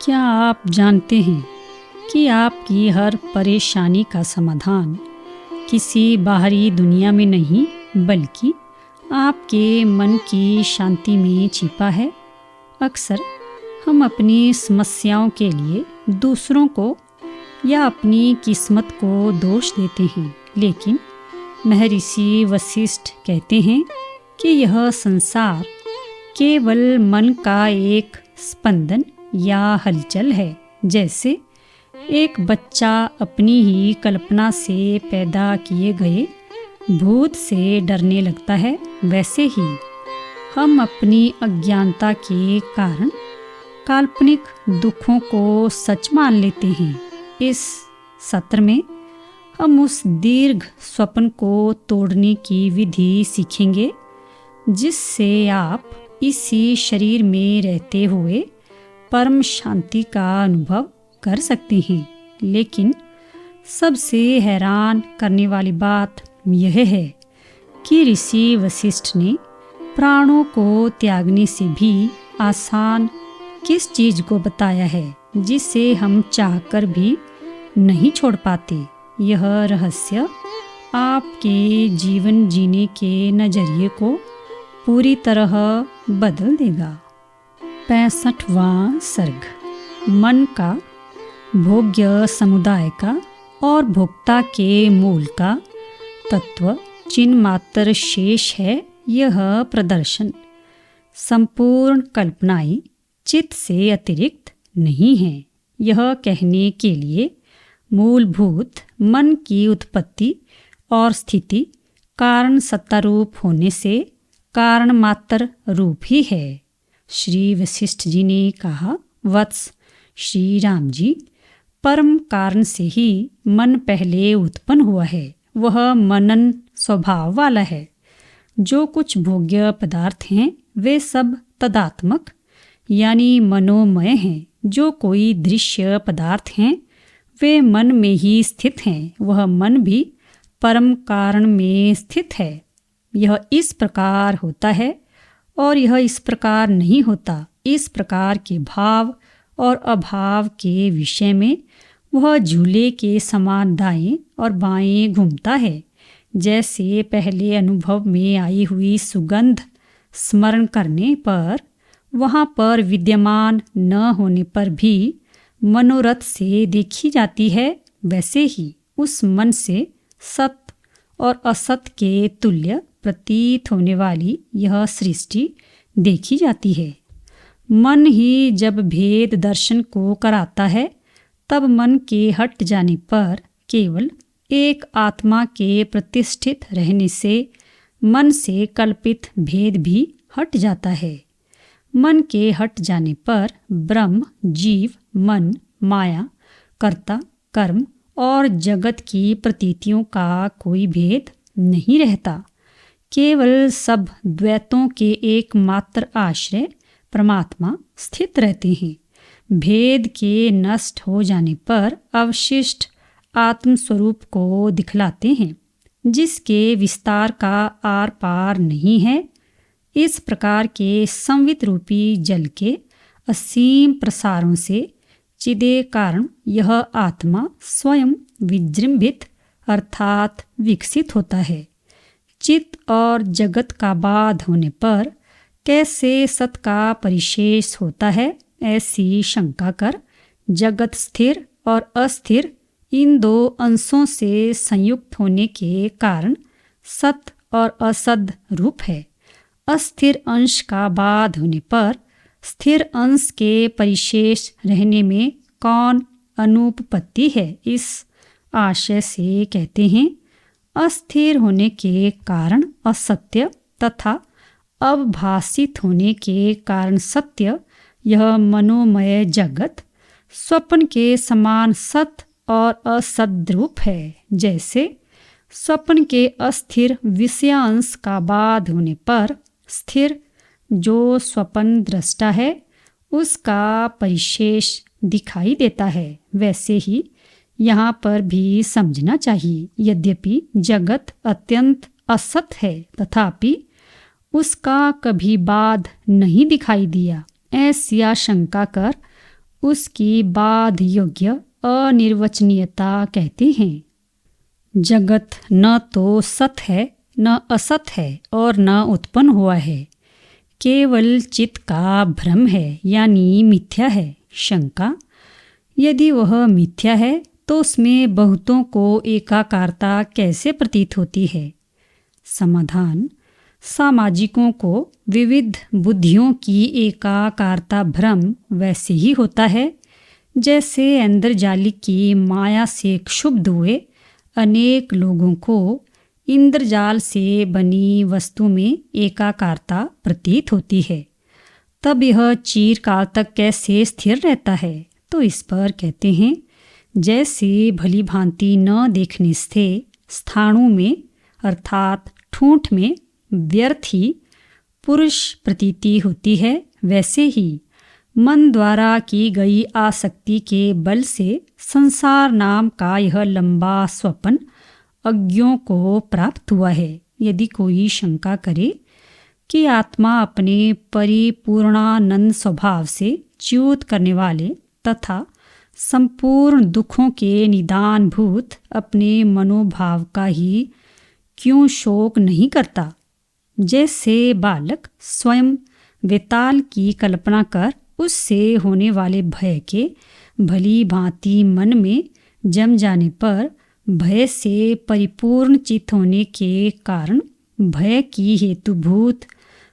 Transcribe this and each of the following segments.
क्या आप जानते हैं कि आपकी हर परेशानी का समाधान किसी बाहरी दुनिया में नहीं बल्कि आपके मन की शांति में छिपा है। अक्सर हम अपनी समस्याओं के लिए दूसरों को या अपनी किस्मत को दोष देते हैं, लेकिन महर्षि वशिष्ठ कहते हैं कि यह संसार केवल मन का एक स्पंदन या हलचल है। जैसे एक बच्चा अपनी ही कल्पना से पैदा किए गए भूत से डरने लगता है, वैसे ही हम अपनी अज्ञानता के कारण काल्पनिक दुखों को सच मान लेते हैं। इस सत्र में हम उस दीर्घ स्वप्न को तोड़ने की विधि सीखेंगे जिससे आप इसी शरीर में रहते हुए परम शांति का अनुभव कर सकते हैं। लेकिन सबसे हैरान करने वाली बात यह है कि ऋषि वशिष्ठ ने प्राणों को त्यागने से भी आसान किस चीज को बताया है जिसे हम चाहकर भी नहीं छोड़ पाते। यह रहस्य आपके जीवन जीने के नजरिए को पूरी तरह बदल देगा। 65वां सर्ग, मन का भोग्य समुदाय का और भोक्ता के मूल का तत्व चिन्ह मात्र शेष है। यह प्रदर्शन संपूर्ण कल्पनाएं चित्त से अतिरिक्त नहीं है। यह कहने के लिए मूलभूत मन की उत्पत्ति और स्थिति कारण सत्ता रूप होने से कारण मात्र रूप ही है। श्री वशिष्ठ जी ने कहा, वत्स श्री राम जी, परम कारण से ही मन पहले उत्पन्न हुआ है। वह मनन स्वभाव वाला है। जो कुछ भोग्य पदार्थ हैं वे सब तदात्मक यानी मनोमय हैं। जो कोई दृश्य पदार्थ हैं वे मन में ही स्थित हैं। वह मन भी परम कारण में स्थित है। यह इस प्रकार होता है और यह इस प्रकार नहीं होता। इस प्रकार के भाव और अभाव के विषय में वह झूले के समान दाएं और बाएं घूमता है। जैसे पहले अनुभव में आई हुई सुगंध स्मरण करने पर वहाँ पर विद्यमान न होने पर भी मनोरथ से देखी जाती है, वैसे ही उस मन से सत और असत के तुल्य प्रतीत होने वाली यह सृष्टि देखी जाती है। मन ही जब भेद दर्शन को कराता है तब मन के हट जाने पर केवल एक आत्मा के प्रतिष्ठित रहने से मन से कल्पित भेद भी हट जाता है। मन के हट जाने पर ब्रह्म, जीव, मन, माया, कर्ता, कर्म और जगत की प्रतीतियों का कोई भेद नहीं रहता। केवल सब द्वैतों के एकमात्र आश्रय परमात्मा स्थित रहते हैं। भेद के नष्ट हो जाने पर अवशिष्ट आत्म स्वरूप को दिखलाते हैं जिसके विस्तार का आर पार नहीं है। इस प्रकार के संवित रूपी जल के असीम प्रसारों से चिदे कारण यह आत्मा स्वयं विजृंभित अर्थात विकसित होता है। चित्त और जगत का बाध होने पर कैसे सत का परिशेष होता है, ऐसी शंका कर जगत स्थिर और अस्थिर इन दो अंशों से संयुक्त होने के कारण सत और असद रूप है। अस्थिर अंश का बाध होने पर स्थिर अंश के परिशेष रहने में कौन अनुपपत्ति है। इस आशय से कहते हैं, अस्थिर होने के कारण असत्य तथा अवभाषित होने के कारण सत्य, यह मनोमय जगत स्वप्न के समान सत और असद रूप है। जैसे स्वप्न के अस्थिर विषयांश का बाध होने पर स्थिर जो स्वप्न दृष्टा है उसका परिशेष दिखाई देता है, वैसे ही यहाँ पर भी समझना चाहिए। यद्यपि जगत अत्यंत असत है तथापि उसका कभी बाध नहीं दिखाई दिया। ऐसी आशंका कर उसकी बाध योग्य अनिर्वचनीयता कहते हैं। जगत न तो सत है, न असत है और न उत्पन्न हुआ है, केवल चित्त का भ्रम है यानी मिथ्या है। शंका: यदि वह मिथ्या है तो उसमें बहुतों को एकाकारता कैसे प्रतीत होती है? समाधान: सामाजिकों को विविध बुद्धियों की एकाकारता भ्रम वैसे ही होता है जैसे इंद्रजालिक की माया से क्षुब्ध हुए अनेक लोगों को इंद्रजाल से बनी वस्तु में एकाकारता प्रतीत होती है। तब यह चिरकाल तक कैसे स्थिर रहता है? तो इस पर कहते हैं, जैसे भली भांति न देखने से स्थाणु में अर्थात ठूंठ में व्यर्थ ही पुरुष प्रतीति होती है, वैसे ही मन द्वारा की गई आसक्ति के बल से संसार नाम का यह लंबा स्वप्न अज्ञों को प्राप्त हुआ है। यदि कोई शंका करे कि आत्मा अपने परिपूर्णानंद स्वभाव से च्युत करने वाले तथा संपूर्ण दुखों के निदान भूत अपने मनोभाव का ही क्यों शोक नहीं करता? जैसे बालक स्वयं वेताल की कल्पना कर उससे होने वाले भय के भली भांति मन में जम जाने पर भय से परिपूर्ण चित्त होने के कारण भय की हेतुभूत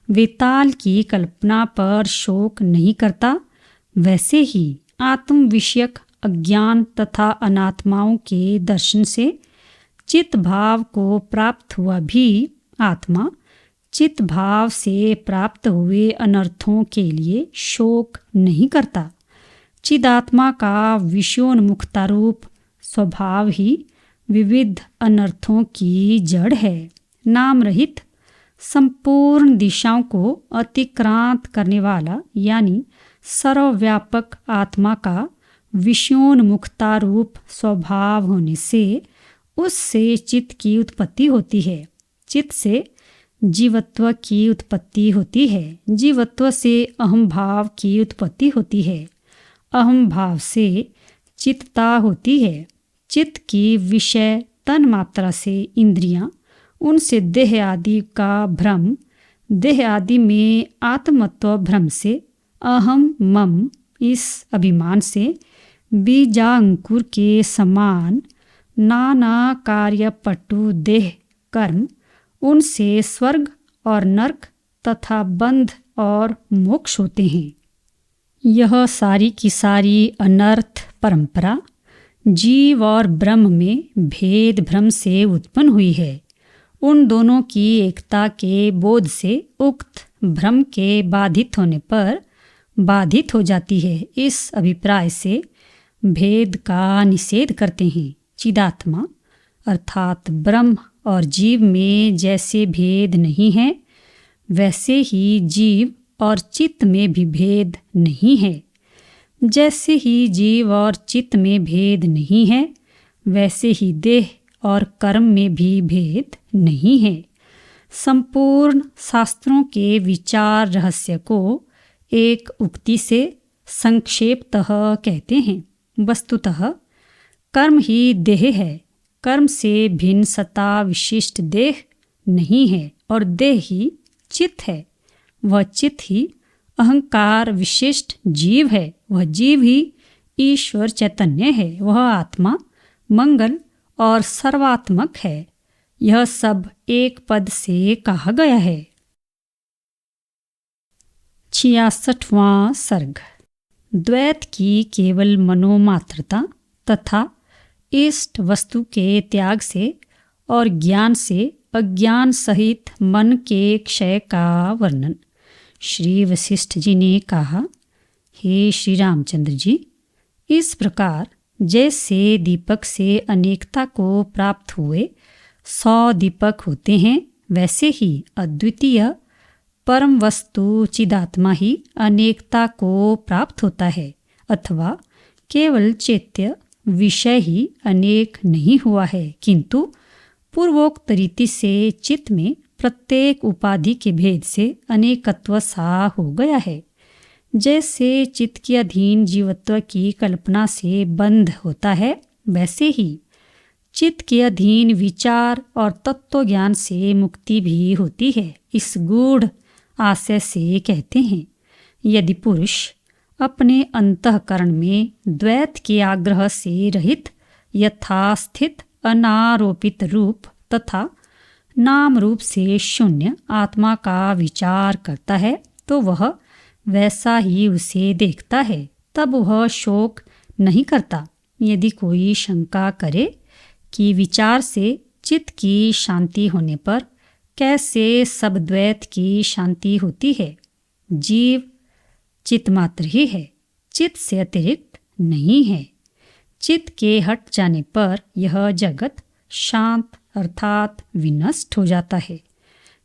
वेताल की कल्पना पर शोक नहीं करता, वैसे ही आत्म विषयक अज्ञान तथा अनात्माओं के दर्शन से चित्त भाव को प्राप्त हुआ भी आत्मा चित्त भाव से प्राप्त हुए अनर्थों के लिए शोक नहीं करता। चिदात्मा का विषयोन्मुखता रूप स्वभाव ही विविध अनर्थों की जड़ है। नाम रहित संपूर्ण दिशाओं को अतिक्रांत करने वाला यानी सर्वव्यापक आत्मा का विषयोन्मुखता रूप स्वभाव होने से उससे चित्त की उत्पत्ति होती है। चित्त से जीवत्व की उत्पत्ति होती है। जीवत्व से अहम भाव की उत्पत्ति होती है। अहम भाव से चित्तता होती है। चित्त की विषय तन मात्रा से इंद्रियां, उनसे देह आदि का भ्रम, देह आदि में आत्मत्व भ्रम से अहम मम इस अभिमान से बीजांकुर के समान नाना कार्य पटु देह कर्म, उनसे स्वर्ग और नरक तथा बंध और मोक्ष होते हैं। यह सारी की सारी अनर्थ परंपरा जीव और ब्रह्म में भेद भ्रम से उत्पन्न हुई है। उन दोनों की एकता के बोध से उक्त भ्रम के बाधित होने पर बाधित हो जाती है। इस अभिप्राय से भेद का निषेध करते हैं। चिदात्मा अर्थात ब्रह्म और जीव में जैसे भेद नहीं है, वैसे ही जीव और चित्त में भी भेद नहीं है। जैसे ही जीव और चित्त में भेद नहीं है, वैसे ही देह और कर्म में भी भेद नहीं है। संपूर्ण शास्त्रों के विचार रहस्य को एक उक्ति से संक्षेपतः कहते हैं। वस्तुतः कर्म ही देह है। कर्म से भिन्न सत्ता विशिष्ट देह नहीं है और देह ही चित्त है। वह चित्त ही अहंकार विशिष्ट जीव है। वह जीव ही ईश्वर चैतन्य है। वह आत्मा मंगल और सर्वात्मक है। यह सब एक पद से कहा गया है। 66वां सर्ग। द्वैत की केवल मनोमात्रता तथा इष्ट वस्तु के त्याग से और ज्ञान से अज्ञान सहित मन के क्षय का वर्णन। श्री वशिष्ठ जी ने कहा, हे श्री रामचंद्र जी, इस प्रकार जैसे दीपक से अनेकता को प्राप्त हुए 100 दीपक होते हैं, वैसे ही अद्वितीय परम वस्तु चिदात्मा ही अनेकता को प्राप्त होता है। अथवा केवल चैत्य विषय ही अनेक नहीं हुआ है, किंतु पूर्वोक्त रीति से चित्त में प्रत्येक उपाधि के भेद से अनेकत्व सा हो गया है। जैसे चित्त के अधीन जीवत्व की कल्पना से बंध होता है, वैसे ही चित्त के अधीन विचार और तत्व ज्ञान से मुक्ति भी होती है। इस गूढ़ आशय से कहते हैं, यदि पुरुष अपने अंतःकरण में द्वैत के आग्रह से रहित यथास्थित अनारोपित रूप तथा नाम रूप से शून्य आत्मा का विचार करता है, तो वह वैसा ही उसे देखता है। तब वह शोक नहीं करता। यदि कोई शंका करे कि विचार से चित्त की शांति होने पर कैसे सब द्वैत की शांति होती है, जीव चित्त मात्र ही है, चित्त से अतिरिक्त नहीं है। चित्त के हट जाने पर यह जगत शांत अर्थात विनष्ट हो जाता है।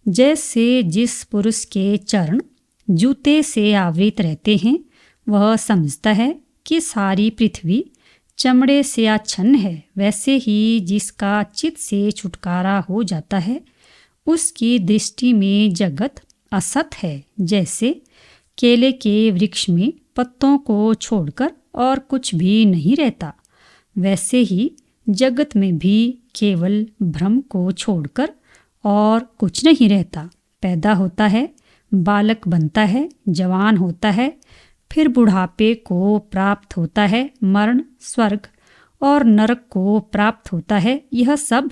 जैसे जिस पुरुष के चरण जूते से आवृत रहते हैं, वह समझता है कि सारी पृथ्वी चमड़े से आच्छन्न है, वैसे ही जिसका चित्त से छुटकारा हो जाता है, उसकी दृष्टि में जगत असत है। जैसे केले के वृक्ष में पत्तों को छोड़कर और कुछ भी नहीं रहता, वैसे ही जगत में भी केवल भ्रम को छोड़कर और कुछ नहीं रहता। पैदा होता है, बालक बनता है, जवान होता है, फिर बुढ़ापे को प्राप्त होता है, मरण, स्वर्ग और नरक को प्राप्त होता है। यह सब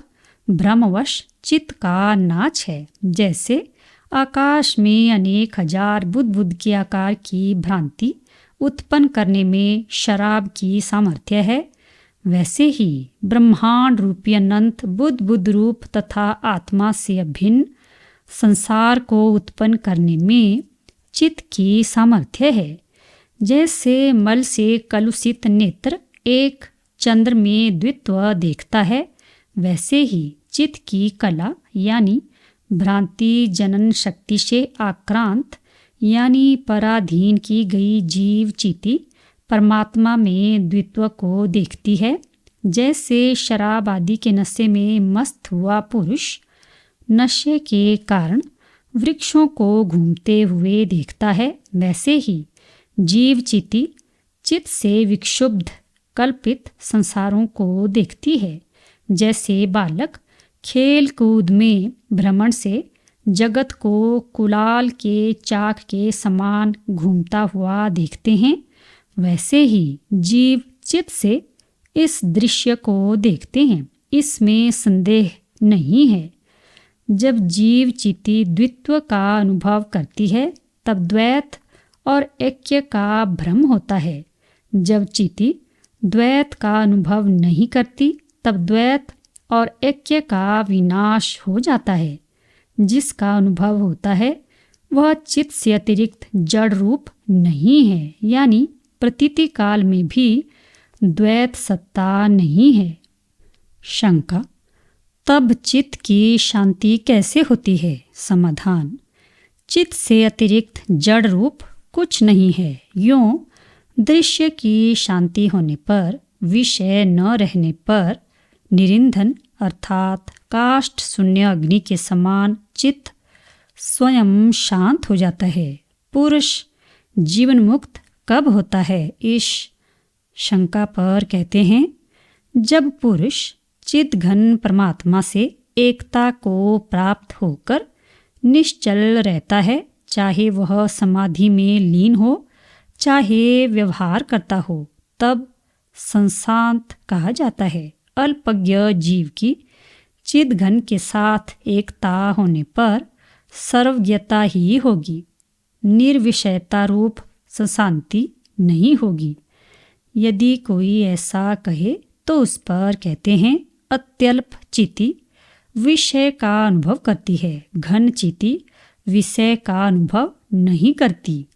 भ्रमवश चित्त का नाच है। जैसे आकाश में अनेक हजार बुद्ध बुद्ध के आकार की भ्रांति उत्पन्न करने में शराब की सामर्थ्य है, वैसे ही ब्रह्मांड रूपी अनंत बुद्ध बुद्ध रूप तथा आत्मा से अभिन्न संसार को उत्पन्न करने में चित्त की सामर्थ्य है। जैसे मल से कलुषित नेत्र एक चंद्र में द्वित्व देखता है, वैसे ही चित्त की कला यानी भ्रांति जनन शक्ति से आक्रांत यानी पराधीन की गई जीव चिति परमात्मा में द्वित्व को देखती है। जैसे शराब आदि के नशे में मस्त हुआ पुरुष नशे के कारण वृक्षों को घूमते हुए देखता है, वैसे ही जीव चिति चित्त से विक्षुब्ध कल्पित संसारों को देखती है। जैसे बालक खेल कूद में भ्रमण से जगत को कुलाल के चाक के समान घूमता हुआ देखते हैं, वैसे ही जीव चित्त से इस दृश्य को देखते हैं। इसमें संदेह नहीं है। जब जीव चिति द्वित्व का अनुभव करती है, तब द्वैत और ऐक्य का भ्रम होता है। जब चिति द्वैत का अनुभव नहीं करती, तब द्वैत और ऐक्य का विनाश हो जाता है। जिसका अनुभव होता है वह चित्त से अतिरिक्त जड़ रूप नहीं है, यानी प्रतीति काल में भी द्वैत सत्ता नहीं है। शंका, तब चित्त की शांति कैसे होती है? समाधान, चित्त से अतिरिक्त जड़ रूप कुछ नहीं है। यूं दृश्य की शांति होने पर, विषय न रहने पर निरिंधन अर्थात काष्ठ शून्य अग्नि के समान चित्त स्वयं शांत हो जाता है। पुरुष जीवन मुक्त कब होता है? इस शंका पर कहते हैं, जब पुरुष चित्त घन परमात्मा से एकता को प्राप्त होकर निश्चल रहता है, चाहे वह समाधि में लीन हो, चाहे व्यवहार करता हो, तब संशांत कहा जाता है। अल्पज्ञ जीव की चित्त घन के साथ एकता होने पर सर्वज्ञता ही होगी, निर्विषयता रूप संशांति नहीं होगी। यदि कोई ऐसा कहे तो उस पर कहते हैं, अत्यल्प चिति विषय का अनुभव करती है, घन चिति विषय का अनुभव नहीं करती।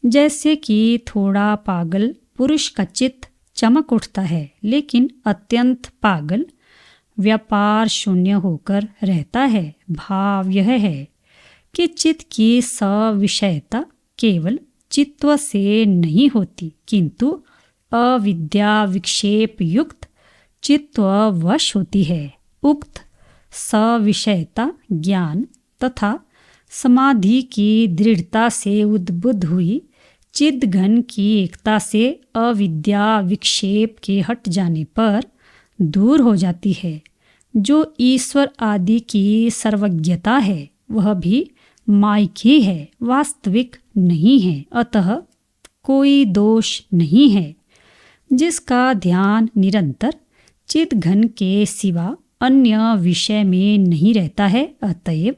जैसे कि थोड़ा पागल पुरुष का चित्त चमक उठता है, लेकिन अत्यंत पागल व्यापार शून्य होकर रहता है। भाव यह है कि चित्त की सविषयता केवल चित्व से नहीं होती, किंतु अविद्या विक्षेप युक्त चित्व वश होती है। उक्त सविषयता ज्ञान तथा समाधि की दृढ़ता से उद्बुद्ध हुई चिद घन की एकता से अविद्या विक्षेप के हट जाने पर दूर हो जाती है। जो ईश्वर आदि की सर्वज्ञता है वह भी मायकी है, वास्तविक नहीं है, अतः कोई दोष नहीं है। जिसका ध्यान निरंतर चिद घन के सिवा अन्य विषय में नहीं रहता है, अतएव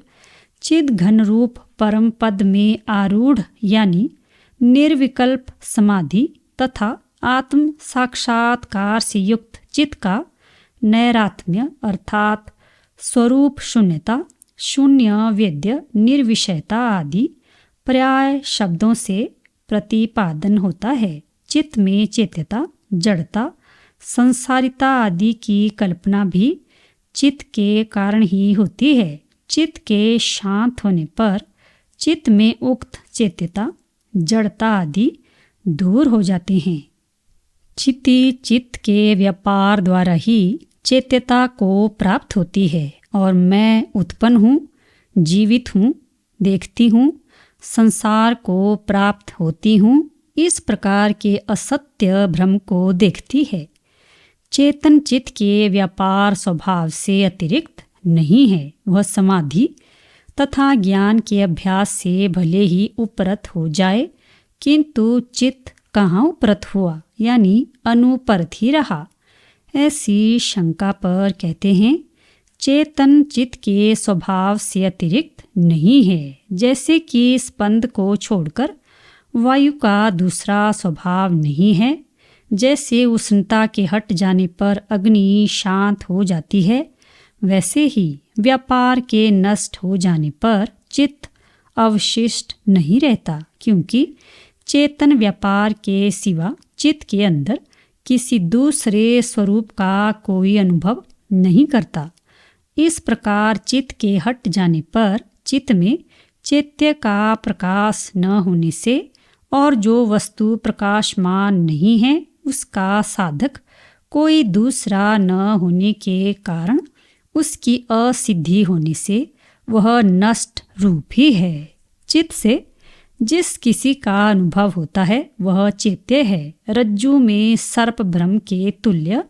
चिद घन रूप परम पद में आरूढ़ यानी निर्विकल्प समाधि तथा आत्म साक्षात्कार से युक्त चित्त का नैरात्म्य अर्थात स्वरूप शून्यता, शून्य वेद्य, निर्विषयता आदि पर्याय शब्दों से प्रतिपादन होता है। चित्त में चेत्यता, जड़ता, संसारिता आदि की कल्पना भी चित्त के कारण ही होती है। चित्त के शांत होने पर चित्त में उक्त चेत्यता, जड़ता आदि दूर हो जाते हैं। चित्ती चित्त के व्यापार द्वारा ही चेत्यता को प्राप्त होती है और मैं उत्पन्न हूँ, जीवित हूँ, देखती हूँ, संसार को प्राप्त होती हूँ, इस प्रकार के असत्य भ्रम को देखती है। चेतन चित्त के व्यापार स्वभाव से अतिरिक्त नहीं है। वह समाधि तथा ज्ञान के अभ्यास से भले ही उपरत हो जाए, किंतु चित्त कहाँ उपरत हुआ, यानी अनुपरत ही रहा। ऐसी शंका पर कहते हैं चेतन चित्त के स्वभाव से अतिरिक्त नहीं है। जैसे कि स्पंद को छोड़कर वायु का दूसरा स्वभाव नहीं है, जैसे उष्णता के हट जाने पर अग्नि शांत हो जाती है, वैसे ही व्यापार के नष्ट हो जाने पर चित्त अवशिष्ट नहीं रहता, क्योंकि चेतन व्यापार के सिवा चित्त के अंदर किसी दूसरे स्वरूप का कोई अनुभव नहीं करता। इस प्रकार चित्त के हट जाने पर चित्त में चैत्य का प्रकाश न होने से और जो वस्तु प्रकाशमान नहीं है उसका साधक कोई दूसरा न होने के कारण उसकी असिद्धि होने से वह नष्ट रूप ही है। चित्त से जिस किसी का अनुभव होता है वह चैत्य है। रज्जु में सर्प भ्रम के तुल्य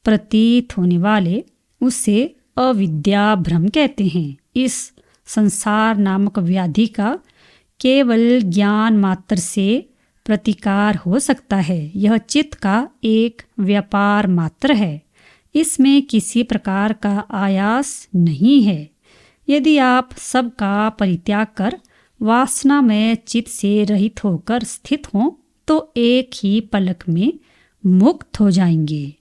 प्रतीत होने वाले उसे अविद्या भ्रम कहते हैं। इस संसार नामक व्याधि का केवल ज्ञान मात्र से प्रतिकार हो सकता है। यह चित्त का एक व्यापार मात्र है, इसमें किसी प्रकार का आयास नहीं है। यदि आप सबका परित्याग कर वासना में चित्त से रहित होकर स्थित हों तो एक ही पलक में मुक्त हो जाएंगे।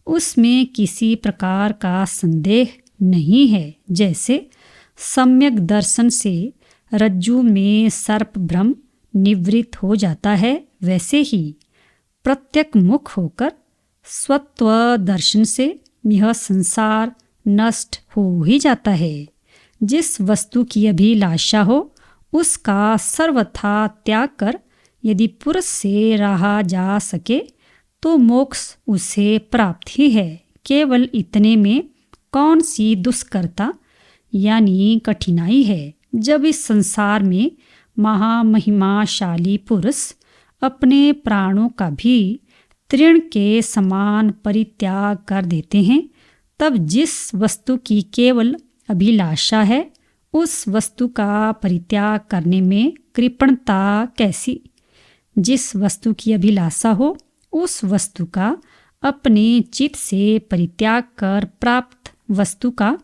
उसमें किसी प्रकार का संदेह नहीं है। जैसे सम्यक दर्शन से रज्जु में सर्प भ्रम निवृत्त हो जाता है, वैसे ही प्रत्यक मुख होकर स्वत्व दर्शन से यह संसार नष्ट हो ही जाता है। जिस वस्तु की अभिलाषा हो उसका सर्वथा त्याग कर यदि पुरुष से रहा जा सके तो मोक्ष उसे प्राप्त ही है। केवल इतने में कौन सी दुष्करता यानी कठिनाई है। जब इस संसार में महामहिमाशाली पुरुष अपने प्राणों का भी तृण के समान परित्याग कर देते हैं, तब जिस वस्तु की केवल अभिलाषा है उस वस्तु का परित्याग करने में कृपणता कैसी। जिस वस्तु की अभिलाषा हो उस वस्तु का अपने चित्त से परित्याग कर प्राप्त वस्तु का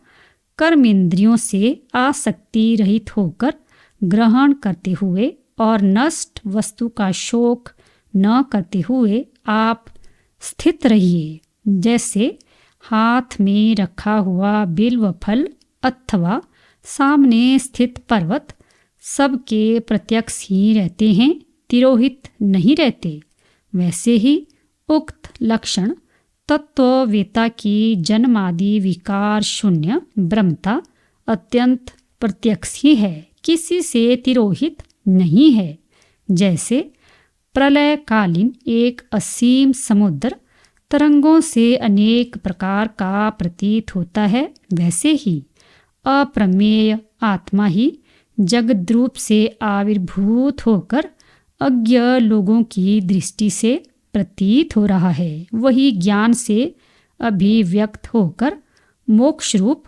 कर्मेंद्रियों से आसक्ति रहित होकर ग्रहण करते हुए और नष्ट वस्तु का शोक न करते हुए आप स्थित रहिए। जैसे हाथ में रखा हुआ बिल्व फल अथवा सामने स्थित पर्वत सबके प्रत्यक्ष ही रहते हैं, तिरोहित नहीं रहते, वैसे ही उक्त लक्षण तत्ववेता की जन्मादि विकार शून्य ब्रह्मता अत्यंत प्रत्यक्ष ही है, किसी से तिरोहित नहीं है। जैसे प्रलयकालीन एक असीम समुद्र तरंगों से अनेक प्रकार का प्रतीत होता है, वैसे ही अप्रमेय आत्मा ही जगद्रूप से आविर्भूत होकर अज्ञ लोगों की दृष्टि से प्रतीत हो रहा है, वही ज्ञान से अभिव्यक्त होकर मोक्ष रूप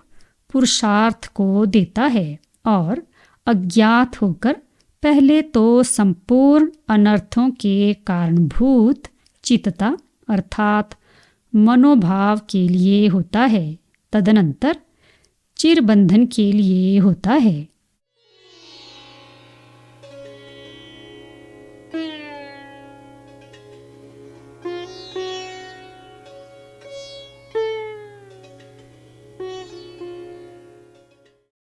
पुरुषार्थ को देता है और अज्ञात होकर पहले तो संपूर्ण अनर्थों के कारणभूत चित्तता अर्थात मनोभाव के लिए होता है, तदनंतर चिरबंधन के लिए होता है।